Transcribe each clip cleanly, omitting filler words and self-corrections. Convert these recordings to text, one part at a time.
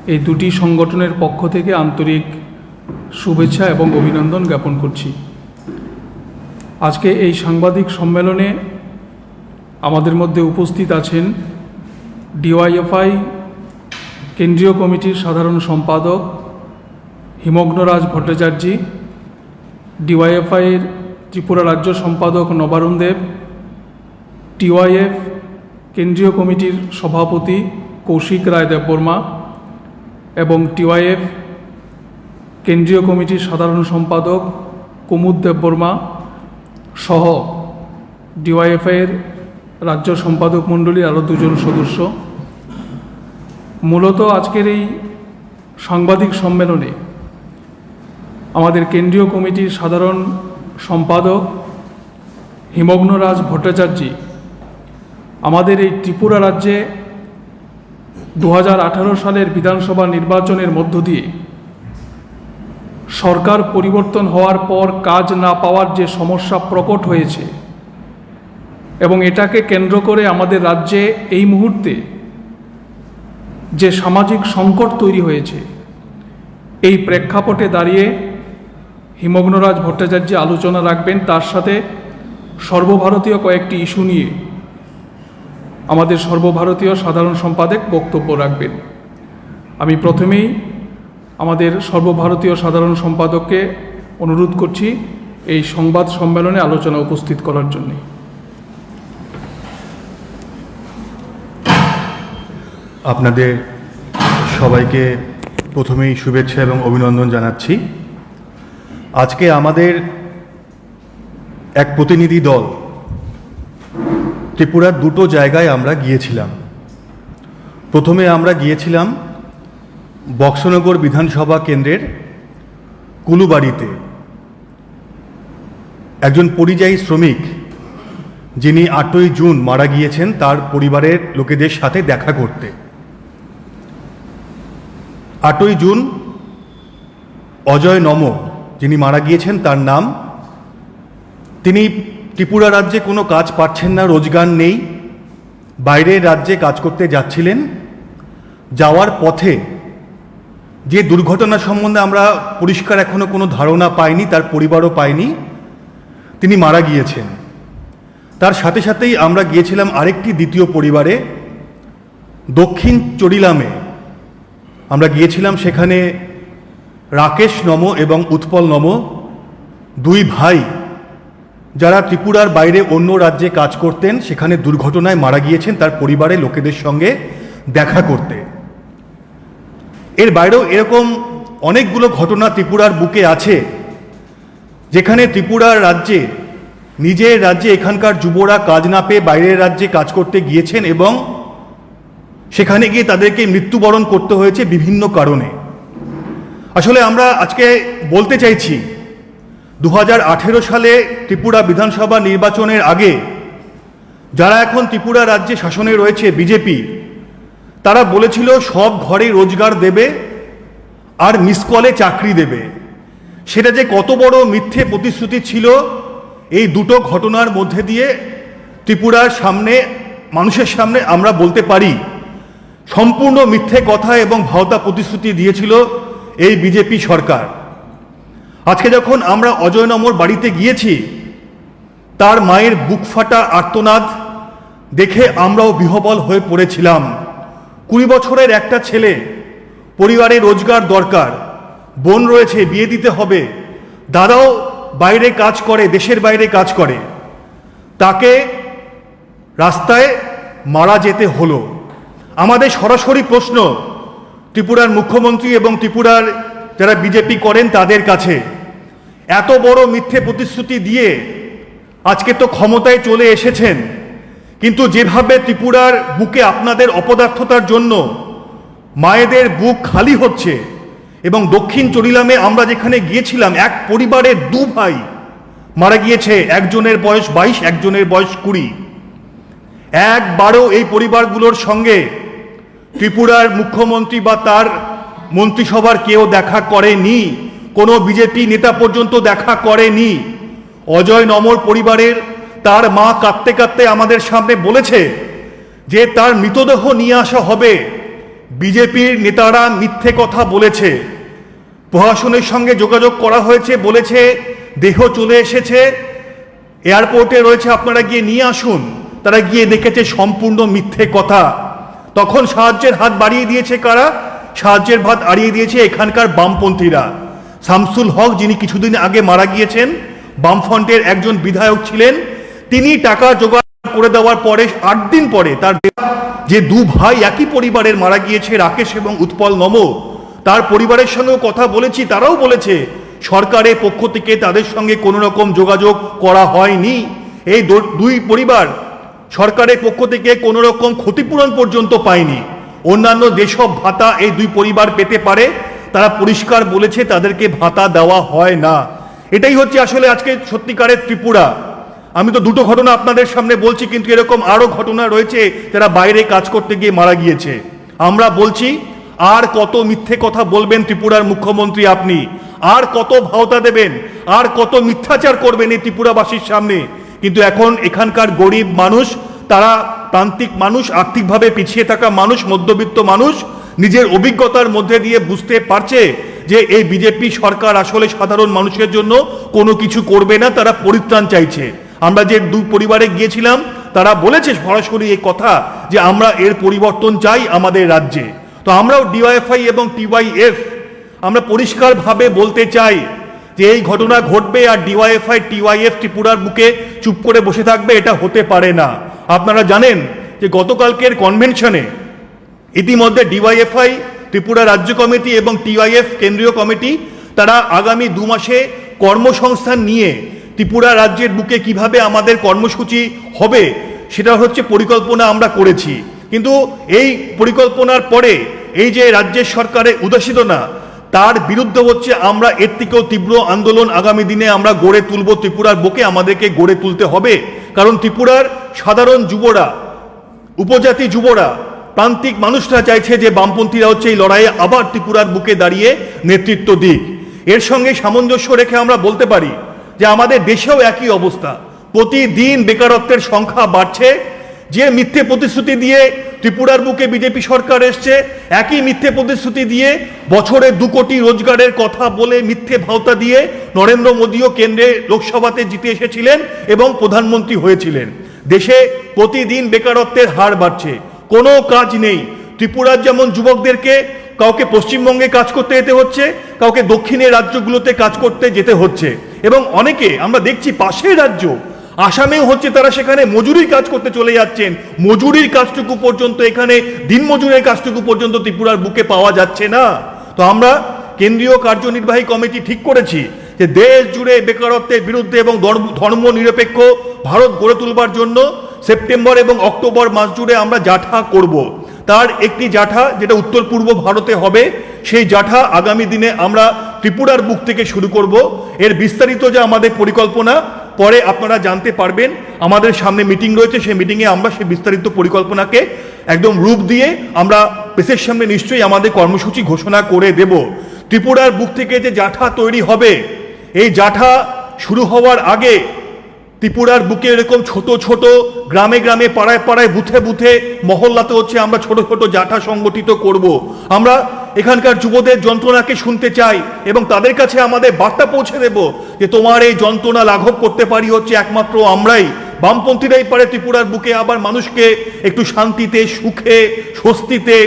এই দুটি সংগঠনের পক্ষ থেকে আন্তরিক শুভেচ্ছা এবং অভিনন্দন জ্ঞাপন করছি। আজকে এই সাংবাদিক সম্মেলনে আমাদের মধ্যে উপস্থিত আছেন ডিওয়াইএফআই কেন্দ্রীয় কমিটির সাধারণ সম্পাদক হিমগ্নরাজ ভট্টাচার্য, ডিওয়াইএফআইয়ের ত্রিপুরা রাজ্য সম্পাদক নবারুণ দেব, টিওয়াইএফ কেন্দ্রীয় কমিটির সভাপতি কৌশিক রায় দেববর্মা এবং টিওয়াইএফ কেন্দ্রীয় কমিটির সাধারণ সম্পাদক কুমুদ দেববর্মা সহ ডিওয়াইএফআইয়ের রাজ্য সম্পাদক মণ্ডলীর আরও দুজন সদস্য। মূলত আজকের এই সাংবাদিক সম্মেলনে আমাদের কেন্দ্রীয় কমিটির সাধারণ সম্পাদক হিমগ্নরাজ ভট্টাচার্য আমাদের এই ত্রিপুরা রাজ্যে 2018 সালের বিধানসভা নির্বাচনের মধ্য দিয়ে সরকার পরিবর্তন হওয়ার পর কাজ না পাওয়ার যে সমস্যা প্রকট হয়েছে এবং এটাকে কেন্দ্র করে আমাদের রাজ্যে এই মুহূর্তে যে সামাজিক সংকট তৈরি হয়েছে, এই প্রেক্ষাপটে দাঁড়িয়ে হিমগ্নরাজ ভট্টাচার্য আলোচনা রাখবেন। তার সাথে সর্বভারতীয় কয়েকটি ইস্যু নিয়ে আমাদের সর্বভারতীয় সাধারণ সম্পাদক বক্তব্য রাখবেন। আমি প্রথমেই আমাদের সর্বভারতীয় সাধারণ সম্পাদককে অনুরোধ করছি এই সংবাদ সম্মেলনে আলোচনা উপস্থিত করার জন্য। আপনাদের সবাইকে প্রথমেই শুভেচ্ছা এবং অভিনন্দন জানাচ্ছি। আজকে আমাদের এক প্রতিনিধি দল ত্রিপুরার দুটো জায়গায় আমরা গিয়েছিলাম। প্রথমে আমরা গিয়েছিলাম বক্সনগর বিধানসভা কেন্দ্রের কুলুবাড়িতে একজন পরিযায়ী শ্রমিক যিনি 8ই জুন মারা গিয়েছেন তার পরিবারের লোকেদের সাথে দেখা করতে। 8ই জুন অজয় নম যিনি মারা গিয়েছেন তার নাম। তিনি ত্রিপুরা রাজ্যে কোনো কাজ পাচ্ছেন না, রোজগার নেই, বাইরের রাজ্যে কাজ করতে যাচ্ছিলেন। যাওয়ার পথে যে দুর্ঘটনা সম্বন্ধে আমরা পরিষ্কার এখনো কোনো ধারণা পাইনি, তার পরিবারও পায়নি, তিনি মারা গিয়েছেন। তার সাথে সাথেই আমরা গিয়েছিলাম আরেকটি দ্বিতীয় পরিবারে দক্ষিণ চরিলামে। আমরা গিয়েছিলাম সেখানে রাকেশ নম এবং উৎপল নম, দুই ভাই যারা ত্রিপুরার বাইরে অন্য রাজ্যে কাজ করতেন, সেখানে দুর্ঘটনায় মারা গিয়েছেন তার পরিবারের লোকেদের সঙ্গে দেখা করতে। এর বাইরেও এরকম অনেকগুলো ঘটনা ত্রিপুরার বুকে আছে যেখানে ত্রিপুরার রাজ্যে নিজের রাজ্যে এখানকার যুবরা কাজ না পেয়ে বাইরের রাজ্যে কাজ করতে গিয়েছেন এবং সেখানে গিয়ে তাদেরকে মৃত্যুবরণ করতে হয়েছে বিভিন্ন কারণে। আসলে আমরা আজকে বলতে চাইছি 2018 সালে ত্রিপুরা বিধানসভা নির্বাচনের আগে যারা এখন ত্রিপুরা রাজ্যে শাসনে রয়েছে বিজেপি, তারা বলেছিল সব ঘরে রোজগার দেবে আর মিসকলে চাকরি দেবে। সেটা যে কত বড় মিথ্যে প্রতিশ্রুতি ছিল এই দুটো ঘটনার মধ্যে দিয়ে ত্রিপুরার সামনে, মানুষের সামনে আমরা বলতে পারি সম্পূর্ণ মিথ্যে কথা এবং ভাওতা প্রতিশ্রুতি দিয়েছিল এই বিজেপি সরকার। আজকে যখন আমরা অজয় নমর বাড়িতে গিয়েছি, তার মায়ের বুক ফাটা আর্তনাদ দেখে আমরাও বিহ্বল হয়ে পড়েছিলাম। 20 বছরের একটা ছেলে, পরিবারে রোজগার দরকার, বোন রয়েছে, বিয়ে দিতে হবে, দাদাও বাইরে কাজ করে, দেশের বাইরে কাজ করে, তাকে রাস্তায় মারা যেতে হলো। আমাদের সরাসরি প্রশ্ন ত্রিপুরার মুখ্যমন্ত্রী এবং ত্রিপুরার যারা বিজেপি করেন তাদের কাছে, এত বড় মিথ্যে প্রতিশ্রুতি দিয়ে আজকে তো ক্ষমতায় চলে এসেছেন, কিন্তু যেভাবে ত্রিপুরার বুকে আপনাদের অপদার্থতার জন্য মায়েদের বুক খালি হচ্ছে এবং দক্ষিণ চরিলামে আমরা যেখানে গিয়েছিলাম এক পরিবারের 2 ভাই মারা গিয়েছে, একজনের বয়স 22, একজনের বয়স 20। একবারও এই পরিবারগুলোর সঙ্গে ত্রিপুরার মুখ্যমন্ত্রী বা তার মন্ত্রিসভার কেউ দেখা করেনি, কোনো বিজেপি নেতা পর্যন্ত দেখা করেনি। অজয় নমর পরিবারের তার মা কাঁদতে কাঁদতে আমাদের সামনে বলেছে যে তার মৃতদেহ নিয়ে আসা হবে, বিজেপির নেতারা মিথ্যে কথা বলেছে, প্রশাসনের সঙ্গে যোগাযোগ করা হয়েছে, বলেছে দেহ চলে এসেছে, এয়ারপোর্টে রয়েছে, আপনারা গিয়ে নিয়ে আসুন। তারা গিয়ে দেখেছে সম্পূর্ণ মিথ্যে কথা। তখন সাহায্যের হাত বাড়িয়ে দিয়েছে কারা? সাহায্যের হাত বাড়িয়ে দিয়েছে এখানকার বামপন্থীরা। শামসুল হক, যিনি কিছুদিন আগে মারা গিয়েছেন, বামফ্রন্টের একজন বিধায়ক ছিলেন, তিনি টাকা জোগাড় করে দেওয়ার পরে 8 দিন পরে তার যে দু ভাই একই পরিবারের মারা গিয়েছে, রাকেশ এবং উৎপল নম, তার পরিবারের সঙ্গেও কথা বলেছি, তারাও বলেছে সরকারের পক্ষ থেকে তাদের সঙ্গে কোনো রকম যোগাযোগ করা হয়নি। এই দুই পরিবার সরকারের পক্ষ থেকে কোনো রকম ক্ষতিপূরণ পর্যন্ত পায়নি। অন্যান্য যেসব ভাতা এই দুই পরিবার পেতে পারে, তারা পরিষ্কার বলেছে তাদেরকে ভাতা দেওয়া হয় না। এটাই হচ্ছে আসলে আজকে সত্যিকারের ত্রিপুরা। আমি তো দুটো ঘটনা আপনাদের সামনে বলছি, কিন্তু এরকম আরও ঘটনা রয়েছে যারা বাইরে কাজ করতে গিয়ে মারা গিয়েছে। আমরা বলছি, আর কত মিথ্যে কথা বলবেন ত্রিপুরার মুখ্যমন্ত্রী আপনি? আর কত ভাওতা দেবেন? আর কত মিথ্যাচার করবেন এই ত্রিপুরাবাসীর সামনে? কিন্তু এখন এখানকার গরিব মানুষ, তারা প্রান্তিক মানুষ, আর্থিকভাবে পিছিয়ে থাকা মানুষ, মধ্যবিত্ত মানুষ নিজের অভিজ্ঞতার মধ্যে দিয়ে বুঝতে পারছে যে এই বিজেপি সরকার আসলে সাধারণ মানুষের জন্য কোনো কিছু করবে না, তারা পরিত্রাণ চাইছে। আমরা যে দুই পরিবারে গিয়েছিলাম, তারা বলেছে সরাসরি এই কথা যে আমরা এর পরিবর্তন চাই আমাদের রাজ্যে। তো আমরাও ডিওয়াইএফআই এবং টিওয়াইএফ আমরা পরিষ্কারভাবে বলতে চাই যে এই ঘটনা ঘটবে আর ডিওয়াইএফআই টিওয়াইএফ ত্রিপুরার বুকে চুপ করে বসে থাকবে, এটা হতে পারে না। আপনারা জানেন যে গতকালকের কনভেনশনে ইতিমধ্যে ডিওয়াইএফআই ত্রিপুরা রাজ্য কমিটি এবং টিওয়াইএফ কেন্দ্রীয় কমিটি তারা আগামী 2 মাসে কর্মসংস্থান নিয়ে ত্রিপুরা রাজ্যের বুকে কিভাবে আমাদের কর্মসূচি হবে সেটা হচ্ছে পরিকল্পনা আমরা করেছি। কিন্তু এই পরিকল্পনার পরে এই যে রাজ্যের সরকারের উদাসীনতা, তার বিরুদ্ধে হচ্ছে আমরা এর থেকেও তীব্র আন্দোলন আগামী দিনে আমরা গড়ে তুলব। ত্রিপুরার বুকে আমাদেরকে গড়ে তুলতে হবে, কারণ ত্রিপুরার সাধারণ যুবরা, উপজাতি যুবরা, প্রান্তিক মানুষরা চাইছে যে বামপন্থীরা হচ্ছে এই লড়াইয়ে আবার ত্রিপুরার বুকে দাঁড়িয়ে নেতৃত্ব দিক। এর সঙ্গে সামঞ্জস্য রেখে আমরা বলতে পারি যে আমাদের দেশেও একই অবস্থা, প্রতিদিন বেকারত্বের সংখ্যা বাড়ছে। যে মিথ্যে প্রতিশ্রুতি দিয়ে ত্রিপুরার বুকে বিজেপি সরকার এসছে, একই মিথ্যে প্রতিশ্রুতি দিয়ে বছরে 2 কোটি রোজগারের কথা বলে মিথ্যে ভাওতা দিয়ে নরেন্দ্র মোদীও কেন্দ্রে লোকসভাতে জিতে এসেছিলেন এবং প্রধানমন্ত্রী হয়েছিলেন। দেশে প্রতিদিন বেকারত্বের হার বাড়ছে, কোনো কাজ নেই। ত্রিপুরার যেমন যুবকদেরকে কাউকে পশ্চিমবঙ্গে কাজ করতে যেতে হচ্ছে, কাউকে দক্ষিণের রাজ্যগুলোতে কাজ করতে যেতে হচ্ছে, এবং অনেকে আমরা দেখছি পাশের রাজ্য আসামেও হচ্ছে, তারা সেখানে মজুরির কাজ করতে চলে যাচ্ছেন। মজুরির কাজটুকু পর্যন্ত, এখানে দিনমজুরের কাজটুকু পর্যন্ত ত্রিপুরার বুকে পাওয়া যাচ্ছে না। তো আমরা কেন্দ্রীয় কার্যনির্বাহী কমিটি ঠিক করেছি যে দেশ জুড়ে বেকারত্বের বিরুদ্ধে এবং ধর্ম নিরপেক্ষ ভারত গড়ে তুলবার জন্য সেপ্টেম্বর এবং অক্টোবর মাস জুড়ে আমরা জাঠা করব। তার একটি জাঠা যেটা উত্তর পূর্ব ভারতে হবে, সেই জাঠা আগামী দিনে আমরা ত্রিপুরার বুক থেকে শুরু করব। এর বিস্তারিত যে আমাদের পরিকল্পনা পরে আপনারা জানতে পারবেন। আমাদের সামনে মিটিং রয়েছে, সেই মিটিংয়ে আমরা সেই বিস্তারিত পরিকল্পনাকে একদম রূপ দিয়ে আমরা প্রেসের সামনে নিশ্চয়ই আমাদের কর্মসূচি ঘোষণা করে দেব। ত্রিপুরার বুক থেকে যে জাঠা তৈরি হবে, এই জাঠা শুরু হওয়ার আগে ত্রিপুরার বুকে এরকম ছোট ছোট গ্রামে গ্রামে, পাড়ায় পাড়ায়, বুথে বুথে, মহল্লাতে হচ্ছে আমরা ছোট ছোট জাঠা সংগঠিত করব। আমরা এখানকার যুবদের যন্ত্রণাকে শুনতে চাই এবং তাদের কাছে আমাদের বার্তা পৌঁছে দেব যে তোমার এই যন্ত্রণা লাঘব করতে পারি হচ্ছে একমাত্র আমরাই, বামপন্থীরাই পারে ত্রিপুরার বুকে আবার মানুষকে একটু শান্তিতে, সুখে, স্বস্তিতে,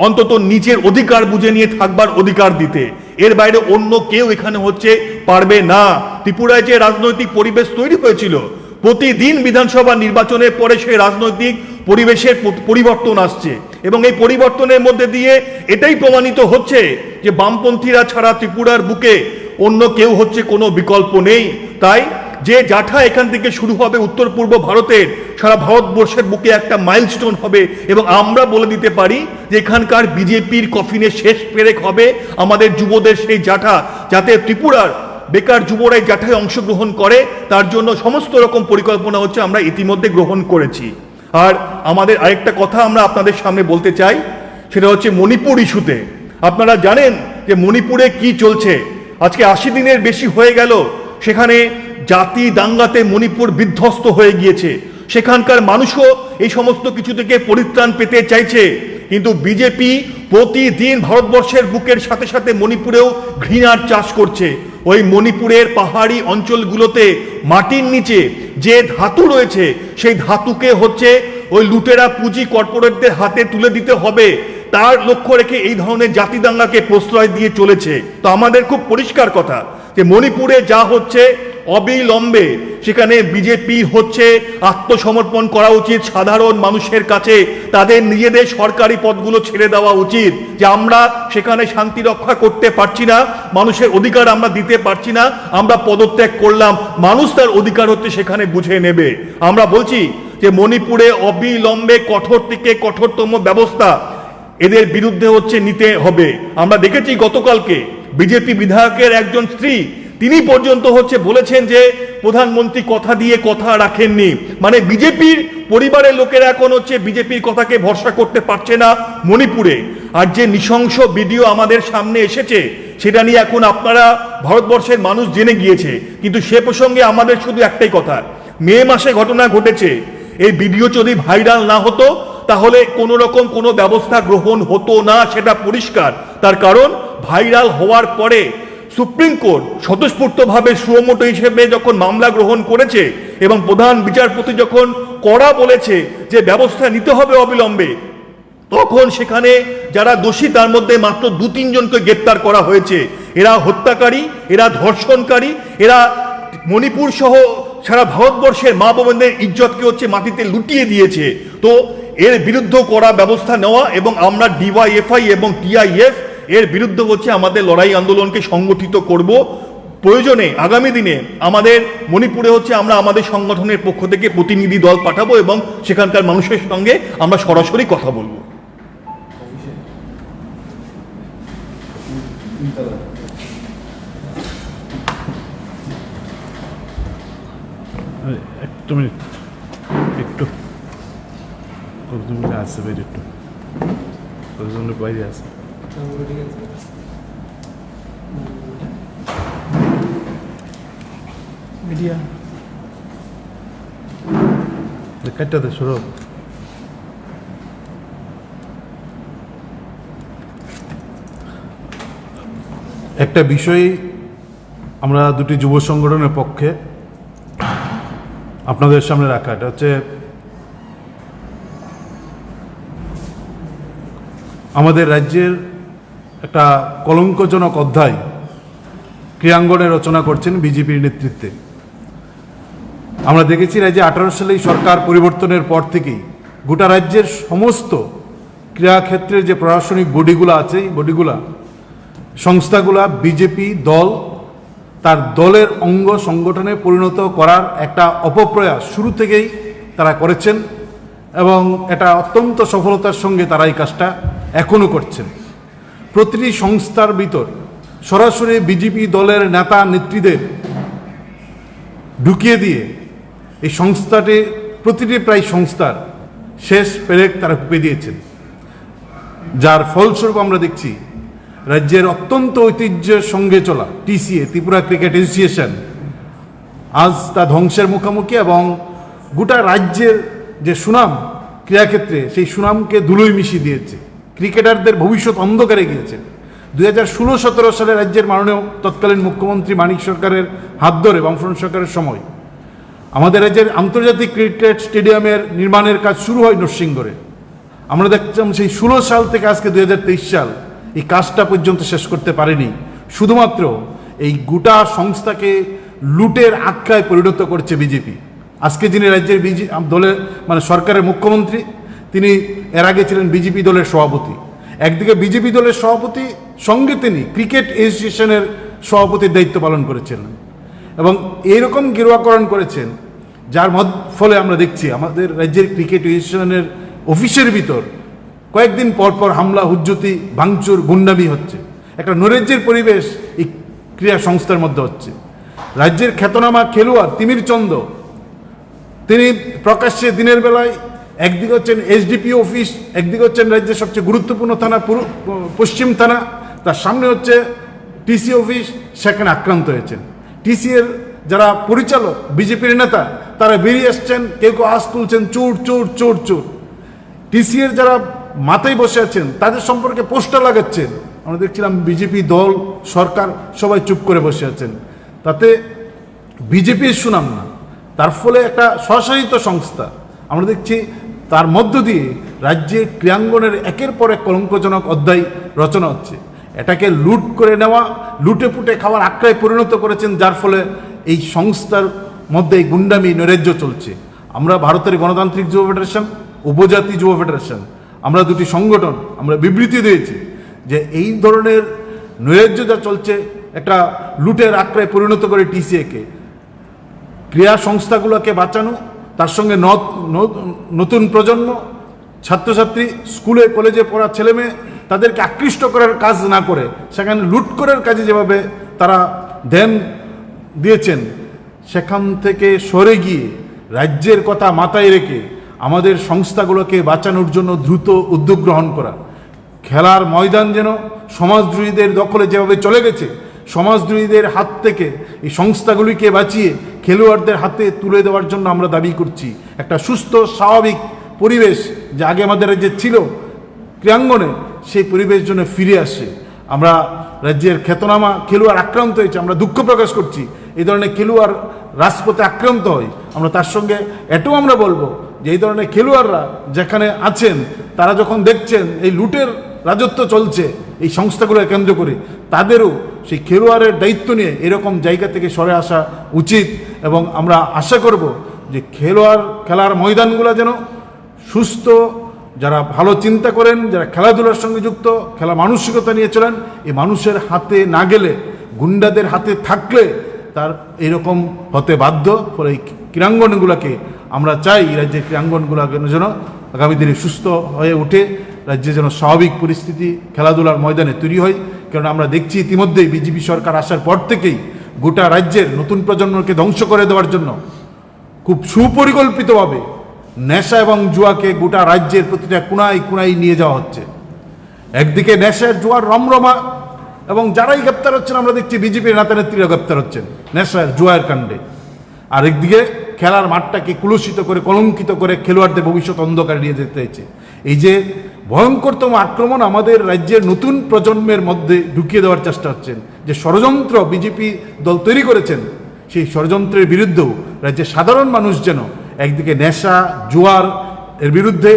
অন্তত নিজের অধিকার বুঝে নিয়ে থাকবার অধিকার দিতে। এর বাইরে অন্য কেউ এখানে হচ্ছে পারবে না। ত্রিপুরায় যে রাজনৈতিক পরিবেশ তৈরি হয়েছিল, প্রতিদিন বিধানসভা নির্বাচনের পরে সেই রাজনৈতিক পরিবেশের পরিবর্তন আসছে, এবং এই পরিবর্তনের মধ্যে দিয়ে এটাই প্রমাণিত হচ্ছে যে বামপন্থীরা ছাড়া ত্রিপুরার বুকে অন্য কেউ হচ্ছে কোনো বিকল্প নেই। তাই যে জাঠা এখান থেকে শুরু হবে উত্তর পূর্ব ভারতের, সারা ভারতবর্ষের বুকে একটা মাইলস্টোন হবে, এবং আমরা বলে দিতে পারি যে এখানকার বিজেপির কফিনের শেষ পেরেক হবে আমাদের যুবদের সেই জাঠা, যাতে ত্রিপুরার বেকার যুবরা এই জাঠায় অংশগ্রহণ করে। তার জন্য সমস্ত রকম পরিকল্পনা হচ্ছে আমরা ইতিমধ্যে গ্রহণ করেছি। আর আমাদের আরেকটা কথা আমরা আপনাদের সামনে বলতে চাই, সেটা হচ্ছে মণিপুর ইস্যুতে। আপনারা জানেন যে মণিপুরে কি চলছে। আজকে 80 দিনের বেশি হয়ে গেল, সেখানে জাতি দাঙ্গাতে মণিপুর বিধ্বস্ত হয়ে গিয়েছে। সেখানকার মানুষও এই সমস্ত কিছু থেকে পরিত্রাণ পেতে চাইছে, কিন্তু বিজেপি প্রতিদিন ভারতবর্ষের বুকের সাথে সাথে মণিপুরেও ঘৃণার চাষ করছে। ওই মণিপুরের পাহাড়ি অঞ্চলগুলোতে মাটির নিচে যে ধাতু রয়েছে সেই ধাতুকে হচ্ছে ওই লুটেরা পুঁজি কর্পোরেটদের হাতে তুলে দিতে হবে, তার লক্ষ্য রেখে এই ধরনের জাতি দাঙ্গাকে প্রশ্রয় দিয়ে চলেছে। তো আমাদের খুব পরিষ্কার কথা যে মণিপুরে যা হচ্ছে অবিলম্বে সেখানে বিজেপি হচ্ছে আত্মসমর্পণ করা উচিত সাধারণ মানুষের কাছে, তাদের নিজেদের সরকারি পদগুলো ছেড়ে দেওয়া উচিত। যে আমরা সেখানে শান্তি রক্ষা করতে পারছি না, মানুষের অধিকার আমরা দিতে পারছি না, আমরা পদত্যাগ করলাম, মানুষ তার অধিকার হচ্ছে সেখানে বুঝে নেবে। আমরা বলছি যে মণিপুরে অবিলম্বে কঠোর থেকে কঠোরতম ব্যবস্থা এদের বিরুদ্ধে হচ্ছে নিতে হবে। আমরা দেখেছি গতকালকে বিজেপি বিধায়কের একজন স্ত্রী তিনি পর্যন্ত হচ্ছে বলেছেন যে প্রধানমন্ত্রী কথা দিয়ে কথা রাখেননি। মানে বিজেপির পরিবারের লোকেরা এখন হচ্ছে বিজেপির কথাকে ভরসা করতে পারছে না মণিপুরে। আর যে নৃশংস ভিডিও আমাদের সামনে এসেছে সেটা নিয়ে এখন আপনারা ভারতবর্ষের মানুষ জেনে গিয়েছে। কিন্তু সে প্রসঙ্গে আমাদের শুধু একটাই কথা, মে মাসে ঘটনা ঘটেছে, এই ভিডিও যদি ভাইরাল না হতো তাহলে কোনো রকম কোনো ব্যবস্থা গ্রহণ হতো না, সেটা পরিষ্কার। তার কারণ ভাইরাল হওয়ার পরে সুপ্রিম কোর্ট স্বতঃস্ফূর্তভাবে সুমোটো হিসেবে যখন মামলা গ্রহণ করেছে এবং প্রধান বিচারপতি যখন কড়া বলেছে যে ব্যবস্থা নিতে হবে অবিলম্বে, তখন সেখানে যারা দোষী তার মধ্যে মাত্র 2-3 জনকে গ্রেপ্তার করা হয়েছে। এরা হত্যাকারী, এরা ধর্ষণকারী, এরা মণিপুর সহ সারা ভারতবর্ষের মা বোনদের ইজ্জতকে হচ্ছে মাটিতে লুটিয়ে দিয়েছে। তো এর বিরুদ্ধে কড়া ব্যবস্থা নেওয়া এবং আমরা ডিওয়াইএফআই এবং টিআইএফ এর বিরুদ্ধে হচ্ছে আমাদের লড়াই আন্দোলনকে সংগঠিত করব। প্রয়োজনে আগামী দিনে আমাদের মণিপুরে হচ্ছে আমরা আমাদের সংগঠনের পক্ষ থেকে প্রতিনিধি দল পাঠাবো এবং সেখানকার মানুষের সঙ্গে আমরা সরাসরি কথা বলবো। একটু মিনিট, একটু কতজন আছে বাইরে, একটু কতজন বাইরে আছে মিডিয়া কাটটাতে সরো। একটা বিষয় আমরা দুটি যুব সংগঠনের পক্ষে আপনাদের সামনে রাখা, এটা হচ্ছে আমাদের রাজ্যের একটা কলঙ্কজনক অধ্যায় ক্রীড়াঙ্গনে রচনা করছেন বিজেপির নেতৃত্বে। আমরা দেখেছি রাজ্যে 18 সালে সরকার পরিবর্তনের পর থেকেই গোটা রাজ্যের সমস্ত ক্রীড়াক্ষেত্রের যে প্রশাসনিক বডিগুলো আছে, এই বডিগুলা সংস্থাগুলা বিজেপি দল তার দলের অঙ্গ সংগঠনে পরিণত করার একটা অপপ্রয়াস শুরু থেকেই তারা করেছেন এবং এটা অত্যন্ত সফলতার সঙ্গে তারা এই কাজটা এখনও করছেন। প্রতিটি সংস্থার ভিতর সরাসরি বিজেপি দলের নেতা নেত্রীদের ঢুকিয়ে দিয়ে এই সংস্থাটি প্রতিটি প্রায় সংস্থার শেষ পেরেক তারা কুপে দিয়েছেন, যার ফলস্বরূপ আমরা দেখছি রাজ্যের অত্যন্ত ঐতিহ্যের সঙ্গে চলা টিসিএ ত্রিপুরা ক্রিকেট অ্যাসোসিয়েশন আজ তা ধ্বংসের মুখোমুখি এবং গোটা রাজ্যের যে সুনাম ক্রীড়াক্ষেত্রে সেই সুনামকে ধুলোয় মিশিয়ে দিয়েছে। ক্রিকেটারদের ভবিষ্যৎ অন্ধকারে গিয়েছে। 2016-17 সালে রাজ্যের মাননীয় তৎকালীন মুখ্যমন্ত্রী মানিক সরকারের হাত ধরে বামফ্রন্ট সরকারের সময় আমাদের রাজ্যের আন্তর্জাতিক ক্রিকেট স্টেডিয়ামের নির্মাণের কাজ শুরু হয় নরসিংগড়ে। আমরা দেখছিলাম সেই 16 সাল থেকে আজকে 2023 সাল এই কাজটা পর্যন্ত শেষ করতে পারেনি, শুধুমাত্র এই গোটা সংস্থাকে লুটের আখ্যায় পরিণত করছে বিজেপি। আজকে যিনি রাজ্যের দলের মানে সরকারের মুখ্যমন্ত্রী, তিনি এর আগে ছিলেন বিজেপি দলের সভাপতি। একদিকে বিজেপি দলের সভাপতি, সঙ্গে তিনি ক্রিকেট অ্যাসোসিয়েশনের সভাপতির দায়িত্ব পালন করেছিলেন এবং এইরকম গেরুয়াকরণ করেছেন যার ফলে আমরা দেখছি আমাদের রাজ্যের ক্রিকেট অ্যাসোসিয়েশনের অফিসের ভিতর কয়েকদিন পর পর হামলা, হুজ্জতি, ভাঙচুর, গুন্ডামি হচ্ছে। একটা নৈরাজ্যের পরিবেশ এই ক্রীড়া সংস্থার মধ্যে হচ্ছে। রাজ্যের খ্যাতনামা খেলোয়াড় তিমির চন্দ, তিনি প্রকাশ্যে দিনের বেলায় একদিকে হচ্ছেন এসডিপি অফিস, একদিকে হচ্ছেন রাজ্যের সবচেয়ে গুরুত্বপূর্ণ থানা পশ্চিম থানা, তার সামনে হচ্ছে টিসি অফিস, সেখানে আক্রান্ত হয়েছেন। টিসি এর যারা পরিচালক বিজেপির নেতা তারা বেরিয়ে এসছেন, কেউ কেউ আওয়াজ তুলছেন চোর চোর চোর চোর। টিসি এর যারা মাথায় বসে আছেন তাদের সম্পর্কে পোস্টার লাগাচ্ছেন। আমরা দেখছিলাম বিজেপি দল, সরকার সবাই চুপ করে বসে আছেন, তাতে বিজেপির সুনাম না, তার ফলে একটা স্বশাসিত সংস্থা আমরা দেখছি তার মধ্য দিয়ে রাজ্যের ক্রীড়াঙ্গনের একের পর এক কলঙ্কজনক অধ্যায় রচনা হচ্ছে। এটাকে লুট করে নেওয়া, লুটে পুটে খাওয়ার আক্রায় পরিণত করেছেন, যার ফলে এই সংস্থার মধ্যে এই গুন্ডামি নৈরাজ্য চলছে। আমরা ভারতের গণতান্ত্রিক যুব ফেডারেশন, উপজাতি যুব ফেডারেশন, আমরা দুটি সংগঠন আমরা বিবৃতি দিয়েছি যে এই ধরনের নৈরাজ্য যা চলছে একটা লুটের আক্রায় পরিণত করে টিসিএকে, ক্রীড়া সংস্থাগুলোকে বাঁচানো, তার সঙ্গে নতুন প্রজন্ম, ছাত্রছাত্রী, স্কুলে কলেজে পড়া ছেলেমেয়ে তাদেরকে আকৃষ্ট করার কাজ না করে সেখানে লুট করার কাজে যেভাবে তারা ধ্যান দিয়েছেন, সেখান থেকে সরে গিয়ে রাজ্যের কথা মাথায় রেখে আমাদের সংস্থাগুলোকে বাঁচানোর জন্য দ্রুত উদ্যোগ গ্রহণ করা। খেলার ময়দান যেন সমাজদ্রোহীদের দখলে যেভাবে চলে গেছে, সমাজদ্রোহীদের হাত থেকে এই সংস্থাগুলিকে বাঁচিয়ে খেলোয়াড়দের হাতে তুলে দেওয়ার জন্য আমরা দাবি করছি একটা সুস্থ স্বাভাবিক পরিবেশ যা আগে আমাদের রাজ্যে ছিল ক্রীড়াঙ্গনে, সেই পরিবেশ যেন ফিরে আসে। আমরা রাজ্যের খ্যাতনামা খেলোয়াড় আক্রান্ত হয়েছে, আমরা দুঃখ প্রকাশ করছি এই ধরনের খেলোয়াড় রাজপথে আক্রান্ত হয়। আমরা তার সঙ্গে এটাও আমরা বলবো যে এই ধরনের খেলোয়াড়রা যেখানে আছেন তারা যখন দেখছেন এই লুটের রাজত্ব চলছে এই সংস্থাগুলো কেন্দ্র করে, তাদেরও সেই খেলোয়াড়ের দায়িত্ব নিয়ে এরকম জায়গা থেকে সরে আসা উচিত। এবং আমরা আশা করব যে খেলার ময়দানগুলো যেন সুস্থ, যারা ভালো চিন্তা করেন, যারা খেলাধুলার সঙ্গে যুক্ত, খেলা মানসিকতা নিয়ে চলেন, এই মানুষের হাতে না গেলে, গুন্ডাদের হাতে থাকলে তার এরকম হতে বাধ্য। ফলে এই ক্রীড়াঙ্গনগুলোকে আমরা চাই রাজ্যের ক্রীড়াঙ্গনগুলোকে যেন আগামী দিনে সুস্থ হয়ে ওঠে, রাজ্যে যেন স্বাভাবিক পরিস্থিতি খেলাধুলার ময়দানে তৈরি হয়। কারণ আমরা দেখছি ইতিমধ্যেই বিজেপি সরকার আসার পর থেকেই গোটা রাজ্যের নতুন প্রজন্মকে ধ্বংস করে দেওয়ার জন্য খুব সুপরিকল্পিতভাবে নেশা এবং জুয়াকে গোটা রাজ্যের প্রতিটা কোনায় কোনায় নিয়ে যাওয়া হচ্ছে। একদিকে নেশার জুয়ার রমরমা, এবং যারাই গ্রেপ্তার হচ্ছেন আমরা দেখছি বিজেপির নেতা নেত্রীরা গ্রেপ্তার হচ্ছেন নেশার জুয়ার কাণ্ডে। আর একদিকে খেলার মাঠটাকে কুলুষিত করে, কলঙ্কিত করে খেলোয়াড়দের ভবিষ্যৎ অন্ধকারে নিয়ে যেতে হয়েছে। এই যে ভয়ঙ্করতম আক্রমণ আমাদের রাজ্যের নতুন প্রজন্মের মধ্যে ঢুকিয়ে দেওয়ার চেষ্টা হচ্ছেন, যে ষড়যন্ত্র বিজেপি দল তৈরি করেছেন, সেই ষড়যন্ত্রের বিরুদ্ধেও রাজ্যের সাধারণ মানুষ যেন একদিকে নেশা জুয়ার এর বিরুদ্ধে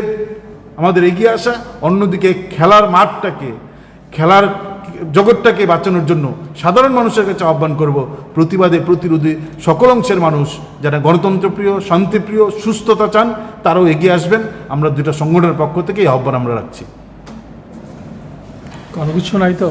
আমাদের এগিয়ে আসা, অন্যদিকে খেলার মাঠটাকে, খেলার জগৎটাকে বাঁচানোর জন্য সাধারণ মানুষের কাছে আহ্বান করব, প্রতিবাদে প্রতিরোধে সকল অংশের মানুষ যারা গণতন্ত্রপ্রিয়, শান্তিপ্রিয়, সুস্থতা চান তারাও এগিয়ে আসবেন। আমরা দুটা সংগঠনের পক্ষ থেকে এই আহ্বান আমরা রাখছি। কোনো কিছু নাই তো।